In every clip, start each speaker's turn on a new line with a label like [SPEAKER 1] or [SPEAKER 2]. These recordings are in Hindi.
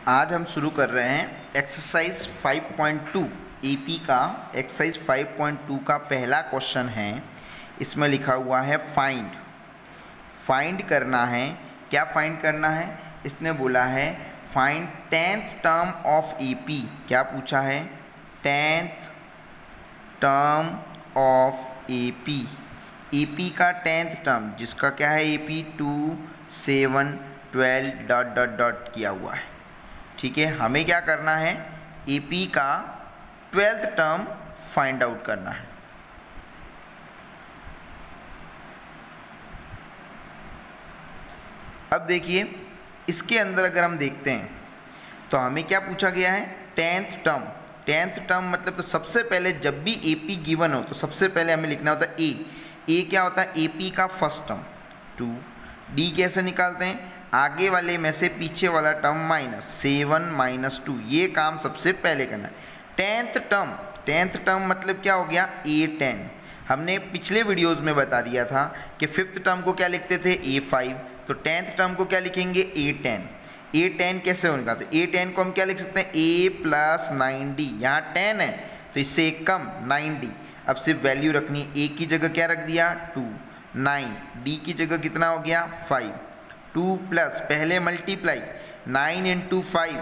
[SPEAKER 1] आज हम शुरू कर रहे हैं एक्सरसाइज 5.2 ईपी का। एक्सरसाइज 5.2 का पहला क्वेश्चन है, इसमें लिखा हुआ है फाइंड करना है। क्या फाइंड करना है? इसने बोला है find 10th term of EP. क्या पूछा है? 10th term of EP. EP का 10th टर्म, जिसका क्या है ईपी 2 7 12 ... किया हुआ है। ठीक है, हमें क्या करना है? ईपी का 12th टर्म फाइंड आउट करना है। अब देखिए, इसके अंदर अगर हम देखते हैं तो हमें क्या पूछा गया है? 10th term. 10th टर्म मतलब तो सबसे पहले जब भी एपी गिवन हो तो सबसे पहले हमें लिखना होता है ए क्या होता है? एपी का फर्स्ट टर्म 2। डी कैसे निकालते हैं? आगे वाले में से पीछे वाला टर्म -7 -2, ये काम सबसे पहले करना है। 10th टर्म मतलब क्या हो गया? A10। हमने पिछले वीडियोस में बता दिया था कि 5th टर्म को क्या लिखते थे? A5। तो 10th टर्म को क्या लिखेंगे? A10। A10 कैसे होगा? तो A10 को हम क्या लिख सकते हैं? A + 9D। यहाँ 10 है तो इससे एक कम 9D। अब सिर्फ वैल्यू रखनी है। A की जगह क्या रख दिया? 2। 9। D की जगह कितना हो गया? 5। 2 प्लस पहले मल्टीप्लाई 9 × 5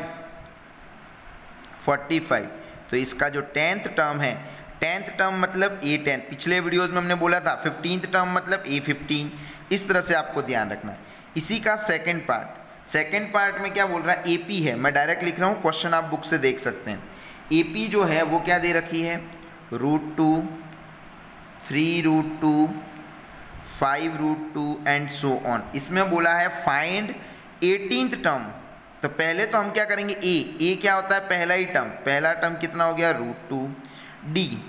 [SPEAKER 1] 45। तो इसका जो 10th टर्म है, 10th टर्म मतलब A10। पिछले वीडियोस में हमने बोला था 15th टर्म मतलब A15। इस तरह से आपको ध्यान रखना है। इसी का सेकंड पार्ट में क्या बोल रहा है? AP है। मैं डायरेक्ट लिख रहा हूँ, क्वेश्चन आप बुक से देख सकते हैं। AP जो है वो क्या दे रखी है? √2 3√2 5√2 एंड सो ऑन। इसमें बोला है फाइंड 18th टर्म। तो पहले तो हम क्या करेंगे? ए क्या होता है? पहला ही टर्म। पहला टर्म कितना हो गया? √2।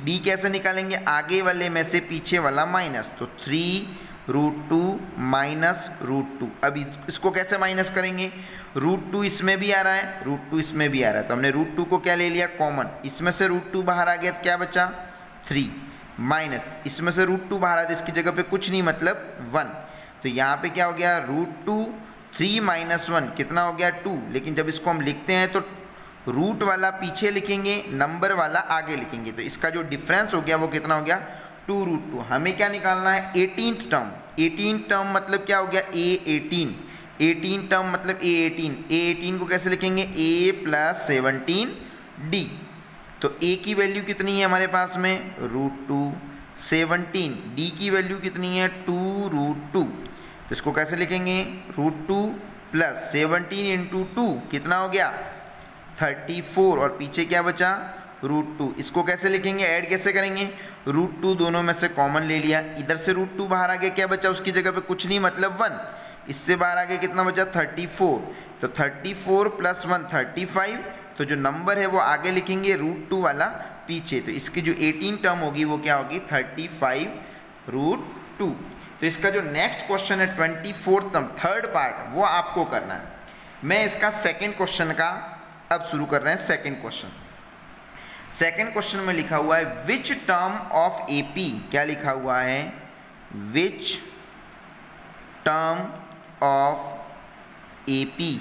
[SPEAKER 1] डी कैसे निकालेंगे? आगे वाले में से पीछे वाला माइनस। तो 3√2 -√2। अब इसको कैसे माइनस करेंगे? √2 इसमें भी आ रहा है, √2 इसमें भी आ रहा है, तो हमने √2 को क्या ले लिया? कॉमन। इसमें से √2 बाहर आ गया तो क्या बचा? 3 माइनस इसमें से √2 बाहर आ तो इसकी जगह पे कुछ नहीं मतलब 1। तो यहाँ पे क्या हो गया? √2 3 - 1 कितना हो गया? 2। लेकिन जब इसको हम लिखते हैं तो रूट वाला पीछे लिखेंगे, नंबर वाला आगे लिखेंगे, तो इसका जो डिफरेंस हो गया वो कितना हो गया? 2√2। हमें क्या निकालना है? 18th term. 18th टर्म मतलब क्या हो गया? A18। 18 टर्म मतलब A18। A18 को कैसे लिखेंगे? A + 17D। तो A की वैल्यू कितनी है हमारे पास में? √2। 17 D की वैल्यू कितनी है? 2√2। तो इसको कैसे लिखेंगे? √2 + 17 × 2 कितना हो गया? 34। और पीछे क्या बचा? √2। इसको कैसे लिखेंगे? ऐड कैसे करेंगे? √2 दोनों में से कॉमन ले लिया, इधर से √2 बाहर आ गया, क्या बचा? उसकी जगह पे कुछ नहीं मतलब 1। इससे बाहर आ गया कितना बचा? 34। तो 34 + 1 35। तो जो नंबर है वो आगे लिखेंगे, √2 वाला पीछे। तो इसकी जो 18 टर्म होगी वो क्या होगी? 35√2। तो इसका जो नेक्स्ट क्वेश्चन है 24th टर्म, थर्ड पार्ट, वो आपको करना है। मैं इसका सेकेंड क्वेश्चन का अब शुरू कर रहे हैं। सेकेंड क्वेश्चन में लिखा हुआ है विच टर्म ऑफ एपी। क्या लिखा हुआ है? Which term of AP.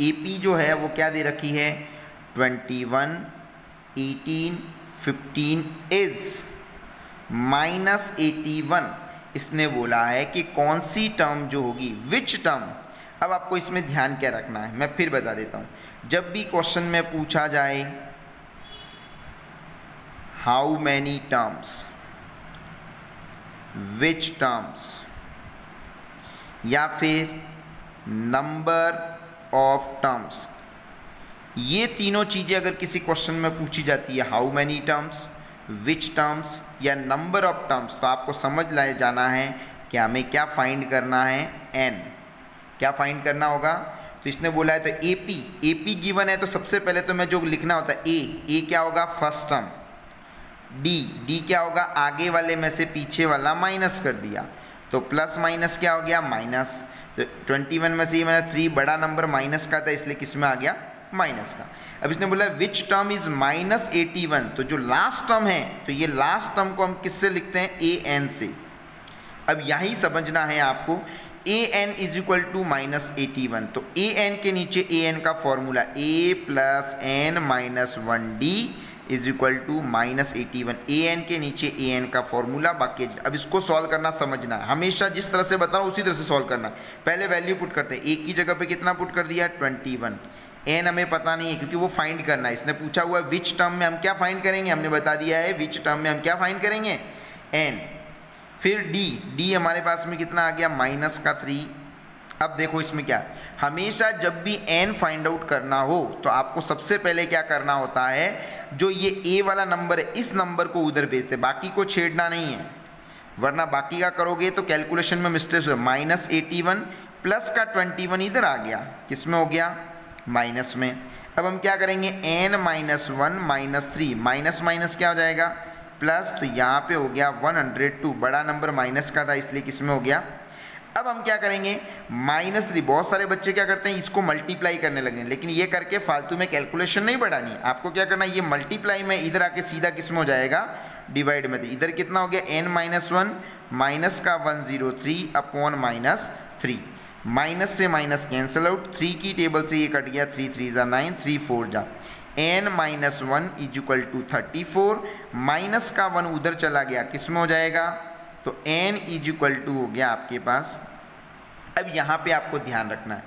[SPEAKER 1] AP जो है वो क्या दे रखी है? 21 18 15 इज -81। इसने बोला है कि कौन सी टर्म जो होगी, विच टर्म। अब आपको इसमें ध्यान क्या रखना है, मैं फिर बता देता हूँ। जब भी क्वेश्चन में पूछा जाए how many terms, which terms, या फिर नंबर ऑफ टर्म्स, ये तीनों चीज़ें अगर किसी क्वेश्चन में पूछी जाती है, how many terms, which terms या नंबर ऑफ टर्म्स, तो आपको समझ लाए जाना है कि हमें क्या फाइंड करना है? n। क्या फाइंड करना होगा? तो इसने बोला है तो एपी गिवन है, तो सबसे पहले तो मैं जो लिखना होता है ए क्या होगा? First term. डी क्या होगा? आगे वाले में से पीछे वाला माइनस कर दिया, तो प्लस माइनस क्या हो गया? माइनस। तो 21 में से ये मैंने 3 बड़ा नंबर माइनस का था, इसलिए किस में आ गया? माइनस का। अब इसने बोला विच टर्म इज -81। तो जो लास्ट टर्म है, तो ये लास्ट टर्म को हम किससे लिखते हैं? an से। अब यही समझना है आपको a n is equal to -81, तो ए एन के नीचे ए एन का formula a plus n minus 1d is equal to -81, a n के नीचे ए एन का फॉर्मूला। बाकी अब इसको सॉल्व करना समझना है, हमेशा जिस तरह से बता रहा हूँ उसी तरह से सॉल्व करना। पहले वैल्यू पुट करते हैं, एक की जगह पे कितना पुट कर दिया 21, एन हमें पता नहीं है क्योंकि वो फाइंड करना है। इसने पूछा हुआ है विच टर्म में हम क्या फाइंड करेंगे, हमने बता दिया है विच टर्म में हम क्या फाइंड करेंगे एन। फिर डी हमारे पास में कितना आ गया -3। अब देखो इसमें क्या, हमेशा जब भी n फाइंड आउट करना हो तो आपको सबसे पहले क्या करना होता है, जो ये a वाला नंबर है इस नंबर को उधर भेजते, बाकी को छेड़ना नहीं है, वरना बाकी का करोगे तो कैलकुलेशन में मिस्टेक हो। -81 प्लस का 21 इधर आ गया, किस में हो गया माइनस में। अब हम क्या करेंगे n -1 -3 माइनस माइनस क्या हो जाएगा प्लस, तो यहाँ पे हो गया 102, बड़ा नंबर माइनस का था इसलिए किस में हो गया। अब हम क्या करेंगे -3, बहुत सारे बच्चे क्या करते हैं इसको मल्टीप्लाई करने लगे, लेकिन ये करके फालतू में कैलकुलेशन नहीं बढ़ानी है आपको। क्या करना है ये मल्टीप्लाई में इधर आके सीधा किस में हो जाएगा डिवाइड में, तो इधर कितना हो गया n-1 माइनस का 103 अपॉन -3, माइनस से माइनस कैंसिल आउट, 3 की टेबल से ये कट गया, 3 3 जा 9, 3 4 जा n-1 is equal to 34, minus का 1 उधर चला गया किस में हो जाएगा, तो n इज इक्वल टू हो गया आपके पास। अब यहाँ पे आपको ध्यान रखना है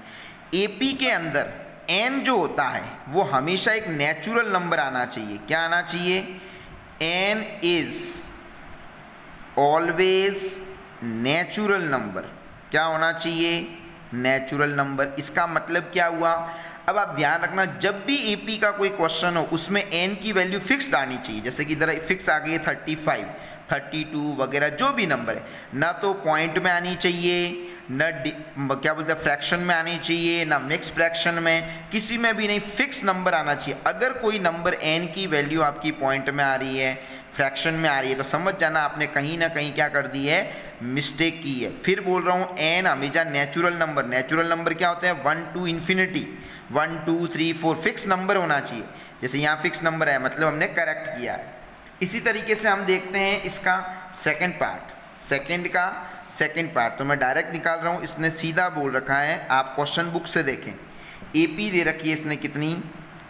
[SPEAKER 1] AP के अंदर n जो होता है वो हमेशा एक नेचुरल नंबर आना चाहिए। क्या आना चाहिए, n is always natural number. क्या होना चाहिए नेचुरल नंबर। इसका मतलब क्या हुआ, अब आप ध्यान रखना जब भी AP का कोई क्वेश्चन हो उसमें n की वैल्यू फिक्स्ड आनी चाहिए। जैसे कि इधर फिक्स आ गई है 35, 32 वगैरह जो भी नंबर है, ना तो पॉइंट में आनी चाहिए, न क्या बोलते हैं फ्रैक्शन में आनी चाहिए, ना मिक्स फ्रैक्शन में, किसी में भी नहीं, फिक्स नंबर आना चाहिए। अगर कोई नंबर n की वैल्यू आपकी पॉइंट में आ रही है, फ्रैक्शन में आ रही है, तो समझ जाना आपने कहीं ना कहीं क्या कर दी है मिस्टेक की है। फिर बोल रहा हूँ n हमेशा नेचुरल नंबर, नेचुरल नंबर क्या होते हैं 1 to इन्फिनिटी, 1 2 3 4 फिक्स नंबर होना चाहिए। जैसे यहाँ फिक्स नंबर है मतलब हमने करेक्ट किया है। इसी तरीके से हम देखते हैं इसका सेकंड पार्ट, सेकंड पार्ट तो मैं डायरेक्ट निकाल रहा हूँ, इसने सीधा बोल रखा है, आप क्वेश्चन बुक से देखें। AP दे रखी है इसने कितनी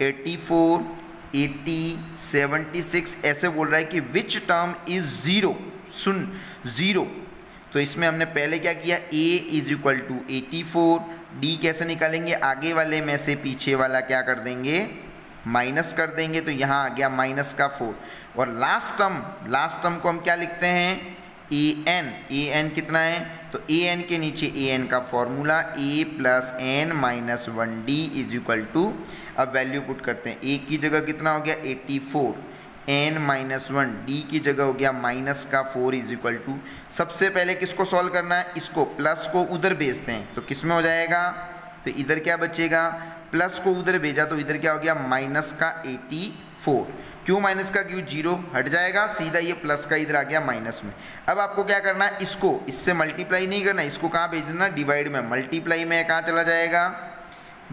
[SPEAKER 1] 84, 80, 76 ऐसे बोल रहा है कि विच टर्म इज 0, सुन 0। तो इसमें हमने पहले क्या किया A is equal to 84, D कैसे निकालेंगे, आगे वाले में से पीछे वाला क्या कर देंगे माइनस कर देंगे, तो यहाँ आ गया -4। और लास्ट टर्म को हम क्या लिखते हैं an कितना है, तो an के नीचे an का formula a plus n minus 1d is equal to, अब वैल्यू पुट करते हैं, a की जगह कितना हो गया 84, n माइनस 1 d की जगह हो गया -4 इज इक्वल टू। सबसे पहले किसको सॉल्व करना है, इसको प्लस को उधर भेजते हैं तो किस में हो जाएगा, तो इधर क्या बचेगा, प्लस को उधर भेजा तो इधर क्या हो गया -84। क्यों माइनस का, क्यों 0 हट जाएगा, सीधा ये प्लस का इधर आ गया माइनस में। अब आपको क्या करना है, इसको इससे मल्टीप्लाई नहीं करना, इसको कहाँ भेज देना डिवाइड में, मल्टीप्लाई में कहाँ चला जाएगा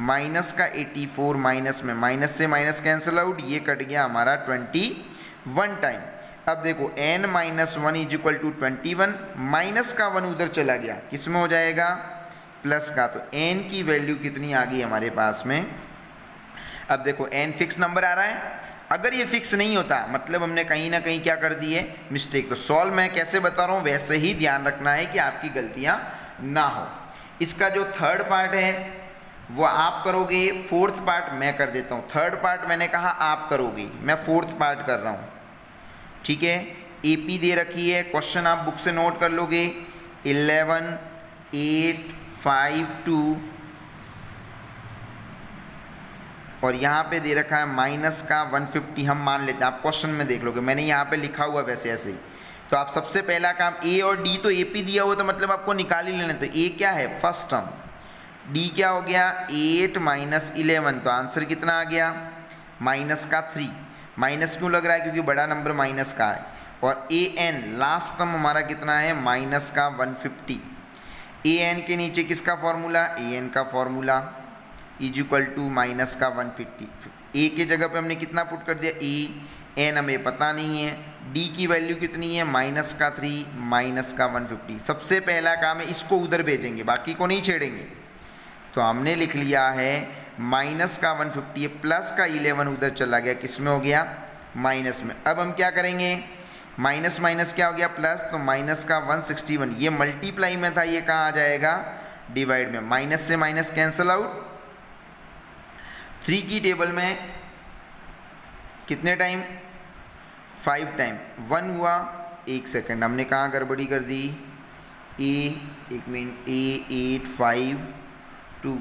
[SPEAKER 1] -84 माइनस में, माइनस से माइनस कैंसिल आउट, ये कट गया हमारा 21 टाइम। अब देखो n-1 is equal to 21, minus का 1 उधर चला गया किस में हो जाएगा प्लस का, तो n की वैल्यू कितनी आ गई हमारे पास में। अब देखो n फिक्स नंबर आ रहा है, अगर ये फिक्स नहीं होता मतलब हमने कहीं ना कहीं क्या कर दी है मिस्टेक। तो सॉल्व मैं कैसे बता रहा हूँ वैसे ही ध्यान रखना है कि आपकी गलतियाँ ना हो। इसका जो थर्ड पार्ट है वो आप करोगे, फोर्थ पार्ट मैं कर देता हूँ। थर्ड पार्ट मैंने कहा आप करोगे, मैं फोर्थ पार्ट कर रहा हूँ, ठीक है। AP दे रखी है, क्वेश्चन आप बुक से नोट कर लोगे 11, 8, 5, 2 और यहाँ पे दे रखा है माइनस का 150, हम मान लेते हैं, आप क्वेश्चन में देख लोगे, मैंने यहाँ पे लिखा हुआ वैसे ऐसे ही। तो आप सबसे पहला काम A और D, तो AP दिया हुआ तो मतलब आपको निकाल ही लेना। तो A क्या है फर्स्ट टर्म, D क्या हो गया 8 माइनस 11, तो आंसर कितना आ गया -3। माइनस क्यों लग रहा है, क्योंकि बड़ा नंबर माइनस का है। और AN लास्ट टर्म हमारा कितना है -150। AN के नीचे किसका फॉर्मूला, AN का formula is equal to -150। A के जगह पे हमने कितना पुट कर दिया एन हमें पता नहीं है, डी की वैल्यू कितनी है -3 -150। सबसे पहला काम है इसको उधर भेजेंगे, बाकी को नहीं छेड़ेंगे। तो हमने लिख लिया है -150 प्लस 11 उधर चला गया, किस में हो गया माइनस में। अब हम क्या करेंगे, माइनस माइनस क्या हो गया प्लस, तो -161 ये मल्टीप्लाई में था, ये कहाँ आ जाएगा डिवाइड में। माइनस से माइनस कैंसल आउट। 3 की टेबल में कितने टाइम 5 टाइम, 1 हुआ 1 सेकेंड। हमने कहाँ गड़बड़ी कर दी, एक मिनट, A852।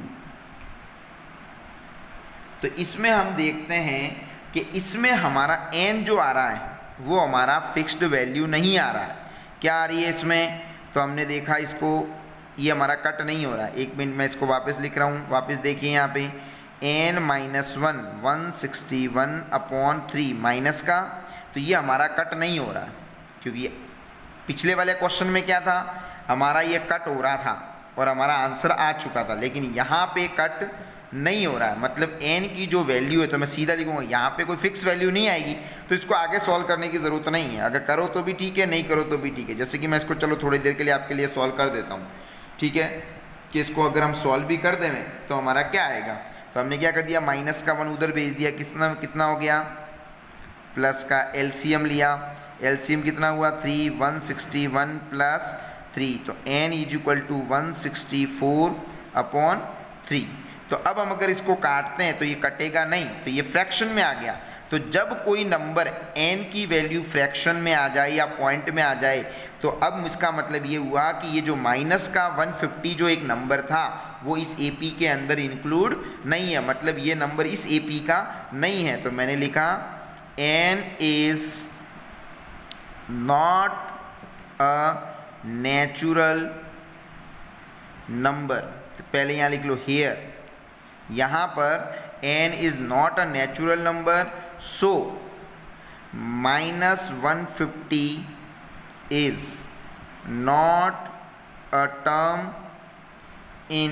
[SPEAKER 1] तो इसमें हम देखते हैं कि इसमें हमारा n जो आ रहा है वो हमारा फिक्स्ड वैल्यू नहीं आ रहा है। क्या आ रही है इसमें, तो हमने देखा इसको, ये हमारा कट नहीं हो रहा है। 1 मिनट में इसको वापस लिख रहा हूँ, वापस देखिए यहाँ पे n-1 161/3 माइनस का, तो ये हमारा कट नहीं हो रहा है, क्योंकि पिछले वाले क्वेश्चन में क्या था, हमारा ये कट हो रहा था और हमारा आंसर आ चुका था, लेकिन यहाँ पे कट नहीं हो रहा है। मतलब n की जो वैल्यू है, तो मैं सीधा लिखूँगा, यहाँ पे कोई फिक्स वैल्यू नहीं आएगी, तो इसको आगे सॉल्व करने की ज़रूरत नहीं है। अगर करो तो भी ठीक है, नहीं करो तो भी ठीक है। जैसे कि मैं इसको चलो थोड़ी देर के लिए आपके लिए सॉल्व कर देता हूँ, ठीक है, कि इसको अगर हम सॉल्व भी कर दें तो हमारा क्या आएगा। तो हमने क्या कर दिया, -1 उधर भेज दिया, कितना हो गया, प्लस का एलसीएम लिया, एलसीएम कितना हुआ 3, 161 + 3, तो n = 164/3। तो अब हम अगर इसको काटते हैं तो ये कटेगा नहीं, तो ये फ्रैक्शन में आ गया। तो जब कोई नंबर n की वैल्यू फ्रैक्शन में आ जाए या पॉइंट में आ जाए, तो अब इसका मतलब ये हुआ कि ये जो -150 जो एक नंबर था वो इस AP के अंदर इंक्लूड नहीं है, मतलब ये नंबर इस AP का नहीं है। तो मैंने लिखा n is not a natural number। तो पहले यहाँ लिख लो here, यहाँ पर n is not a natural number, so -150 is not a term in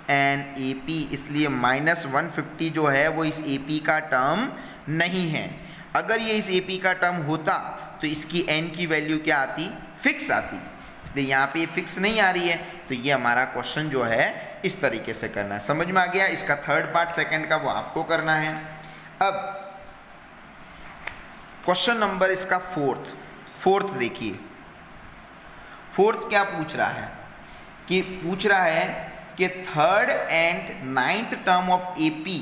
[SPEAKER 1] an AP। इसलिए -150 जो है वो इस AP का टर्म नहीं है। अगर ये इस AP का टर्म होता तो इसकी n की वैल्यू क्या आती, फिक्स आती, इसलिए यहाँ पे फिक्स नहीं आ रही है। तो ये हमारा क्वेश्चन जो है इस तरीके से करना है। समझ में आ गया। इसका थर्ड पार्ट सेकंड का वो आपको करना है। अब क्वेश्चन नंबर इसका फोर्थ देखिए। फोर्थ क्या पूछ रहा है, कि पूछ रहा है कि third and 9th term of AP,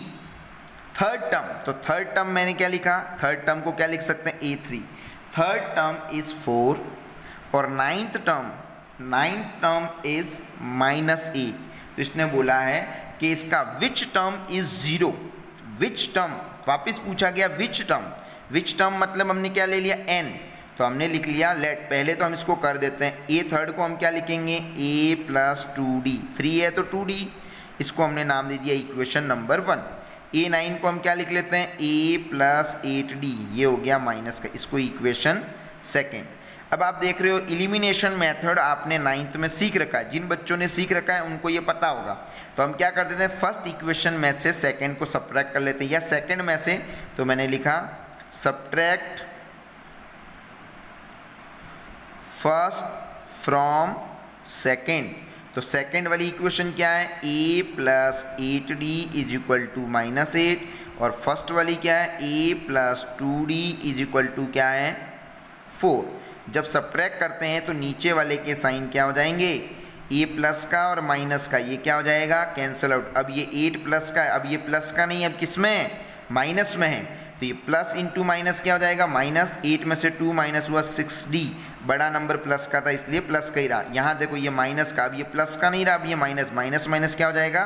[SPEAKER 1] third term, तो थर्ड टर्म मैंने क्या लिखा, थर्ड टर्म को क्या लिख सकते हैं A3। थर्ड टर्म इज 4 और 9th टर्म इज -8। तो इसने बोला है कि इसका which term is 0, which term, वापस पूछा गया विच टर्म मतलब हमने क्या ले लिया n, तो हमने लिख लिया लेट, पहले तो हम इसको कर देते हैं, a थर्ड को हम क्या लिखेंगे a + 2d, 3 है तो 2d, इसको हमने नाम दे दिया इक्वेशन नंबर 1। a9 को हम क्या लिख लेते हैं a + 8d, ये हो गया माइनस का, इसको इक्वेशन सेकेंड। अब आप देख रहे हो एलिमिनेशन मेथड आपने 9th में सीख रखा है, जिन बच्चों ने सीख रखा है उनको ये पता होगा। तो हम क्या कर देते हैं, फर्स्ट इक्वेशन में से सेकंड को सब्ट्रैक्ट कर लेते हैं, या सेकंड में से, तो मैंने लिखा सब्ट्रैक्ट फर्स्ट फ्रॉम सेकंड। तो सेकंड वाली इक्वेशन क्या है, a + 8d = -8, और फर्स्ट वाली क्या है, a + 2d = क्या है 4। जब सब्ट्रैक्ट करते हैं तो नीचे वाले के साइन क्या हो जाएंगे, a प्लस का और माइनस का, ये क्या हो जाएगा कैंसल आउट। अब ये 8 प्लस का, अब ये प्लस का नहीं, अब किस में है, माइनस में है, तो ये प्लस इंटू माइनस क्या हो जाएगा माइनस। 8 में से 2 माइनस हुआ 6d, बड़ा नंबर प्लस का था इसलिए प्लस का ही रहा। यहाँ देखो ये माइनस का, अब ये प्लस का नहीं रहा, अब ये माइनस, माइनस माइनस क्या हो जाएगा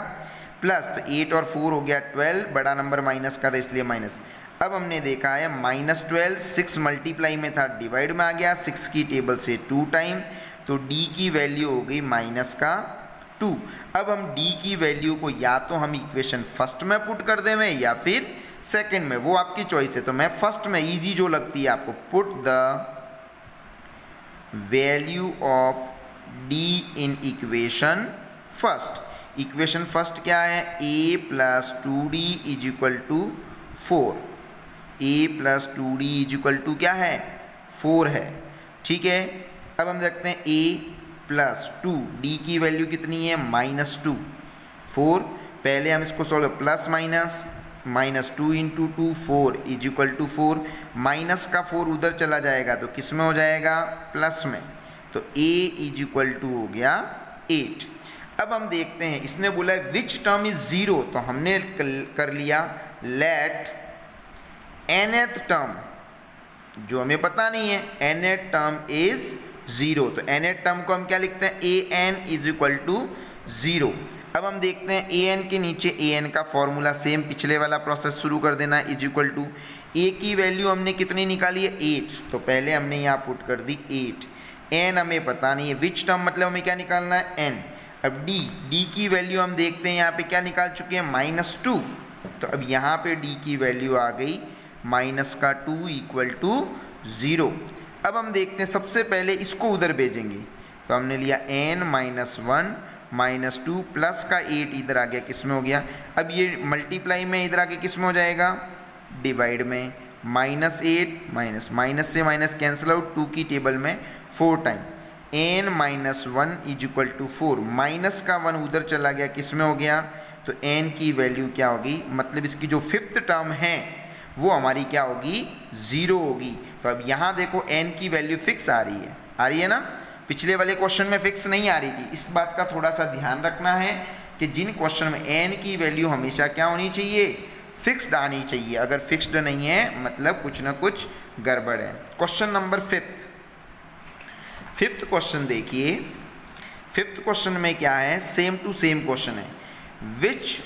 [SPEAKER 1] प्लस। तो 8 और 4 हो गया 12, बड़ा नंबर माइनस का था इसलिए माइनस। अब हमने देखा है -12 6 मल्टीप्लाई में था, डिवाइड में आ गया, 6 की टेबल से 2 टाइम, तो d की वैल्यू हो गई -2। अब हम d की वैल्यू को या तो हम इक्वेशन फर्स्ट में पुट कर दें या फिर सेकंड में, वो आपकी चॉइस है। तो मैं फर्स्ट में, इजी जो लगती है आपको, put the value of d in equation first. Equation first क्या है, a + 2d = 4, a plus 2d is equal to क्या है 4 है। ठीक है, अब हम देखते हैं a प्लस 2 d की वैल्यू कितनी है -2 4। पहले हम इसको solve plus minus 2 into 2 4 is equal to 4। Minus का 4 उधर चला जाएगा तो किस में हो जाएगा प्लस में, तो a इज इक्वल टू हो गया 8। अब हम देखते हैं इसने बोला है विच टर्म इज 0, तो हमने कर लिया लेट nth टर्म, जो हमें पता नहीं है nth टर्म इज 0, तो nth टर्म को हम क्या लिखते हैं an इज इक्वल टू 0। अब हम देखते हैं an के नीचे an का फॉर्मूला सेम पिछले वाला प्रोसेस शुरू कर देना है इज इक्वल टू a की वैल्यू हमने कितनी निकाली है 8, तो पहले हमने यहाँ पुट कर दी 8। n हमें पता नहीं है, विच टर्म मतलब हमें क्या निकालना है n। अब d की वैल्यू हम देखते हैं यहाँ पे क्या निकाल चुके हैं -2, तो अब यहाँ पे d की वैल्यू आ गई -2 इक्वल टू 0। अब हम देखते हैं सबसे पहले इसको उधर भेजेंगे, तो हमने लिया n -1 -2 प्लस का 8 इधर आ गया किस में हो गया, अब ये मल्टीप्लाई में इधर आके किस में हो जाएगा डिवाइड में, -8 माइनस से माइनस कैंसिल आउट 2 की टेबल में 4 time n -1 is equal to 4, minus का 1 उधर चला गया किस में हो गया, तो n की वैल्यू क्या होगी, मतलब इसकी जो 5th टर्म है वो हमारी क्या होगी 0 होगी। तो अब यहाँ देखो n की वैल्यू फिक्स आ रही है ना, पिछले वाले क्वेश्चन में फिक्स नहीं आ रही थी। इस बात का थोड़ा सा ध्यान रखना है कि जिन क्वेश्चन में n की वैल्यू हमेशा क्या होनी चाहिए फिक्स्ड आनी चाहिए, अगर फिक्स्ड नहीं है मतलब कुछ ना कुछ गड़बड़ है। क्वेश्चन नंबर 5th क्वेश्चन देखिए, 5th क्वेश्चन में क्या है सेम टू सेम क्वेश्चन है, विच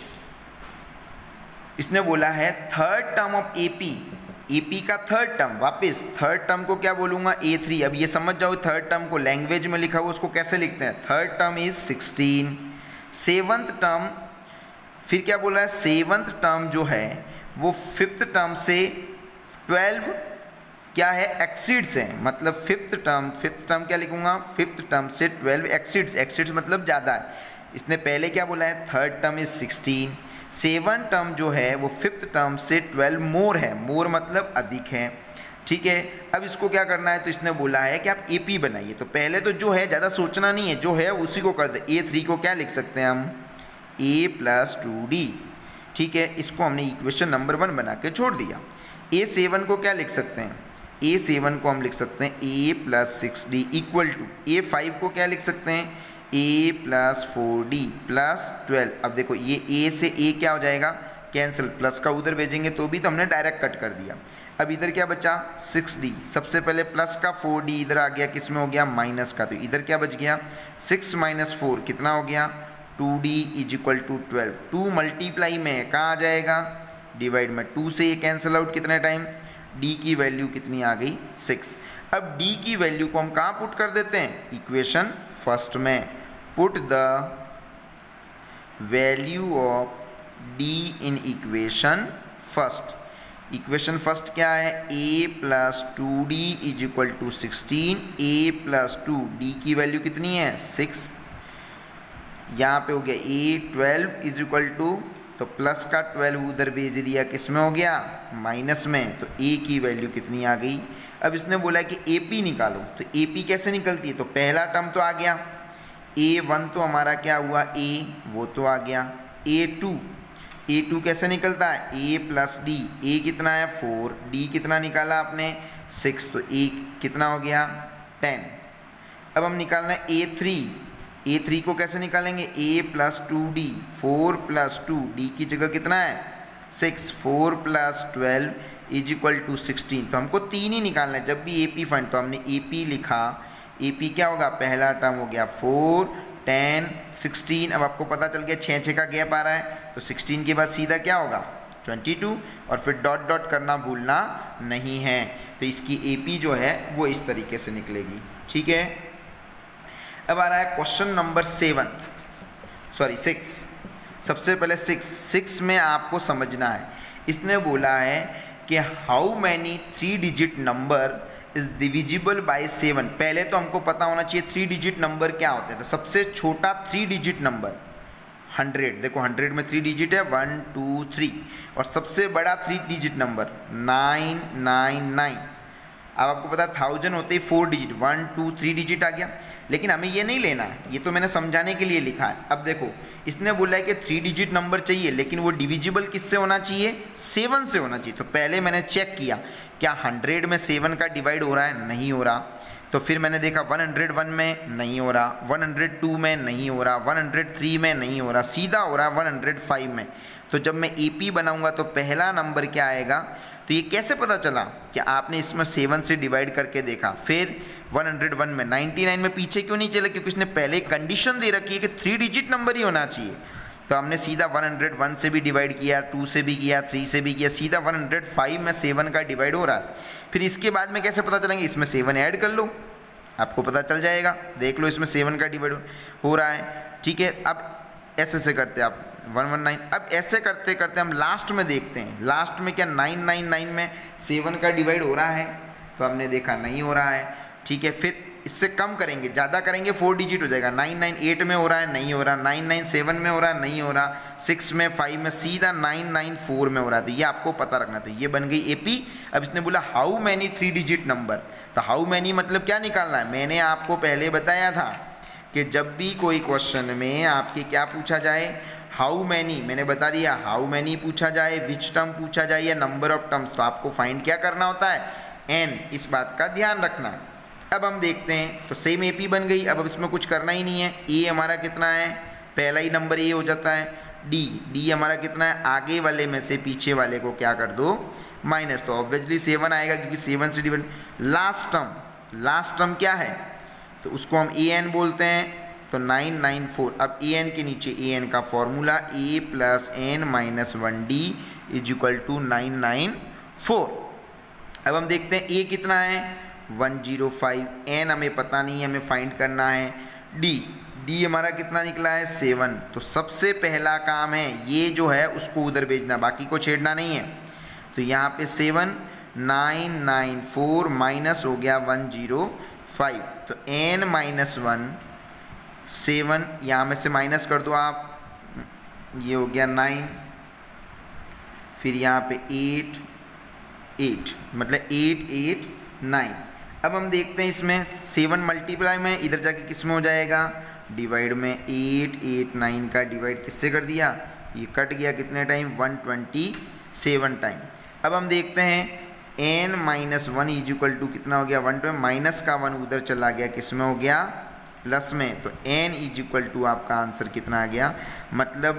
[SPEAKER 1] इसने बोला है थर्ड टर्म ऑफ AP का थर्ड टर्म, वापस थर्ड टर्म को क्या बोलूँगा A3। अब ये समझ जाओ थर्ड टर्म को लैंग्वेज में लिखा हुआ उसको कैसे लिखते हैं, third term is 16, 7th term फिर क्या बोला है 7th टर्म जो है वो 5th टर्म से 12 क्या है एक्सीड्स है, मतलब 5th टर्म क्या लिखूँगा 5th टर्म से 12 एक्सीड्स मतलब ज़्यादा है। इसने पहले क्या बोला है third term is 16, 7th term जो है वो 5th टर्म से 12 मोर है, मोर मतलब अधिक है। ठीक है, अब इसको क्या करना है, तो इसने बोला है कि आप AP बनाइए, तो पहले तो जो है ज़्यादा सोचना नहीं है, जो है उसी को कर दे। A3 को क्या लिख सकते हैं हम a प्लस 2d। ठीक है, इसको हमने इक्वेशन नंबर 1 बना के छोड़ दिया। A7 को क्या लिख सकते हैं, A7 को हम लिख सकते हैं a plus 6d equal to A5 को क्या लिख सकते हैं a प्लस 4d प्लस 12। अब देखो ये a से a क्या हो जाएगा कैंसिल, प्लस का उधर भेजेंगे तो भी तो हमने डायरेक्ट कट कर दिया। अब इधर क्या बचा 6d, सबसे पहले प्लस का 4d इधर आ गया किस में हो गया माइनस का, तो इधर क्या बच गया 6 - 4 कितना हो गया 2d is equal to 12। 2 multiply में कहाँ आ जाएगा डिवाइड में, 2 से ये कैंसिल आउट कितने टाइम, d की वैल्यू कितनी आ गई 6। अब d की वैल्यू को हम कहाँ पुट कर देते हैं इक्वेशन फर्स्ट में, put the value of d in equation first. Equation first क्या है a plus 2d is equal to 16, a plus 2 d की वैल्यू कितनी है 6, यहाँ पे हो गया a 12 इज इक्वल टू, तो प्लस का 12 उधर भेज दिया किस में हो गया माइनस में, तो a की वैल्यू कितनी आ गई। अब इसने बोला है कि AP निकालो, तो AP कैसे निकलती है, तो पहला टर्म तो आ गया A1 तो हमारा क्या हुआ a वो तो आ गया, A2 कैसे निकलता है a प्लस d, a कितना है 4, d कितना निकाला आपने 6, तो a कितना हो गया 10। अब हम निकालना है A3 को कैसे निकालेंगे a plus 2d, 4 plus 2 d की जगह कितना है 6, 4 प्लस 12 इज इक्वल टू 16। तो हमको 3 ही निकालना है, जब भी AP फाइंड तो हमने AP लिखा, AP क्या होगा पहला टर्म हो गया 4 10 16। अब आपको पता चल गया 6 का गैप आ रहा है, तो 16 के बाद सीधा क्या होगा 22 और फिर डॉट डॉट करना भूलना नहीं है। तो इसकी AP जो है वो इस तरीके से निकलेगी। ठीक है, अब आ रहा है क्वेश्चन नंबर 6। सबसे पहले 6 में आपको समझना है, इसने बोला है कि how many 3 digit number is divisible by 7। पहले तो हमको पता होना चाहिए 3 डिजिट नंबर क्या होते हैं, तो सबसे छोटा 3 डिजिट नंबर 100, देखो 100 में 3 डिजिट है 1 2 3, और सबसे बड़ा 3 डिजिट नंबर 999। अब आपको पता है 1000 होते ही 4 डिजिट, 1 2 3 डिजिट आ गया, लेकिन हमें ये नहीं लेना, ये तो मैंने समझाने के लिए लिखा है। अब देखो इसने बोला है कि 3 डिजिट नंबर चाहिए, लेकिन वो डिविजिबल किससे होना चाहिए, 7 से होना चाहिए। तो पहले मैंने चेक किया क्या 100 में 7 का डिवाइड हो रहा है, नहीं हो रहा। तो फिर मैंने देखा 101 में नहीं हो रहा, 102 में नहीं हो रहा, 103 में नहीं हो रहा, सीधा हो रहा है 105 में। तो जब मैं AP बनाऊंगा तो पहला नंबर क्या आएगा, तो ये कैसे पता चला कि आपने इसमें 7 से डिवाइड करके देखा। फिर 101 में 99 में पीछे क्यों नहीं चला, क्योंकि उसने पहले कंडीशन दे रखी है कि 3 डिजिट नंबर ही होना चाहिए। तो हमने सीधा 101 से भी डिवाइड किया, 2 से भी किया, 3 से भी किया, सीधा 105 में 7 का डिवाइड हो रहा है। फिर इसके बाद में कैसे पता चलेंगे, इसमें 7 ऐड कर लो, आपको पता चल जाएगा। देख लो इसमें 7 का डिवाइड हो रहा है, ठीक है। अब ऐसे से करते हैं आप 119। अब ऐसे करते करते हम लास्ट में देखते हैं, लास्ट में क्या 999 में 7 का डिवाइड हो रहा है, तो हमने देखा नहीं हो रहा है, ठीक है। फिर इससे कम करेंगे, ज़्यादा करेंगे 4 डिजिट हो जाएगा, 998 में हो रहा है, नहीं हो रहा, 997 में हो रहा है, नहीं हो रहा, 6 में, 5 में, सीधा 994 में हो रहा है। तो ये आपको पता रखना। तो ये बन गई AP। अब इसने बोला हाउ मैनी 3 डिजिट नंबर, तो हाउ मैनी मतलब क्या निकालना है। मैंने आपको पहले बताया था कि जब भी कोई क्वेश्चन में आपके क्या पूछा जाए, हाउ मैनी, मैंने बता दिया हाउ मैनी पूछा जाए, विच टर्म पूछा जाए या नंबर ऑफ टर्म्स, तो आपको फाइंड क्या करना होता है, n। इस बात का ध्यान रखना। अब हम देखते हैं, तो सेम AP बन गई। अब इसमें कुछ करना ही नहीं है। A हमारा कितना है, पहला ही नंबर A हो जाता है। D हमारा कितना है, आगे वाले में से पीछे वाले को क्या कर दो, माइनस। तो ऑब्वियसली 7 आएगा, क्योंकि 7 से डिवाइड। लास्ट टर्म क्या है, तो उसको हम AN बोलते हैं, तो 994। अब AN के नीचे AN का फॉर्मूला A + n - 1D = 994। अब हम देखते हैं A कितना है, 105। n हमें पता नहीं है, हमें फाइंड करना है। D हमारा कितना निकला है, 7। तो सबसे पहला काम है ये जो है उसको उधर भेजना, बाकी को छेड़ना नहीं है। तो यहाँ पे 7 994 माइनस हो गया 105, तो n - 1 7, यहाँ में से माइनस कर दो आप, ये हो गया 9, फिर यहाँ पे 8 मतलब 8 8 9। अब हम देखते हैं इसमें 7 मल्टीप्लाई में इधर जाके किस में हो जाएगा, डिवाइड में। 8 8 9 का डिवाइड किससे कर दिया, ये कट गया कितने टाइम, 127 टाइम। अब हम देखते हैं n - 1 = कितना हो गया, 1। माइनस का 1 उधर चला गया, किस में हो गया, प्लस में। तो n = आपका आंसर कितना आ गया, मतलब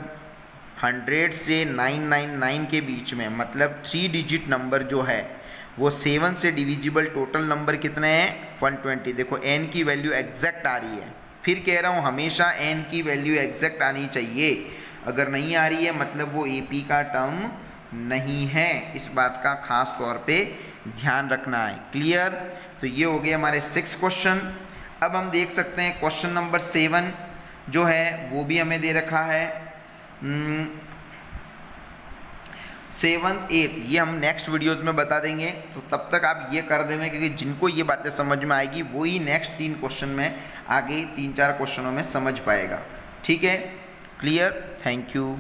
[SPEAKER 1] 100 से 999 के बीच में, मतलब 3 डिजिट नंबर जो है वो 7 से डिविजिबल टोटल नंबर कितने हैं, 120। देखो n की वैल्यू एग्जैक्ट आ रही है। फिर कह रहा हूँ हमेशा n की वैल्यू एग्जैक्ट आनी चाहिए, अगर नहीं आ रही है मतलब वो AP का टर्म नहीं है। इस बात का खास तौर पे ध्यान रखना है। क्लियर। तो ये हो गए हमारे 6 क्वेश्चन। अब हम देख सकते हैं क्वेश्चन नंबर 7 जो है वो भी हमें दे रखा है। 7th 8th ये हम नेक्स्ट वीडियोस में बता देंगे, तो तब तक आप ये कर देंगे, क्योंकि जिनको ये बातें समझ में आएगी वो ही नेक्स्ट 3 क्वेश्चन में आगे 3-4 क्वेश्चनों में समझ पाएगा। ठीक है, क्लियर। Thank you.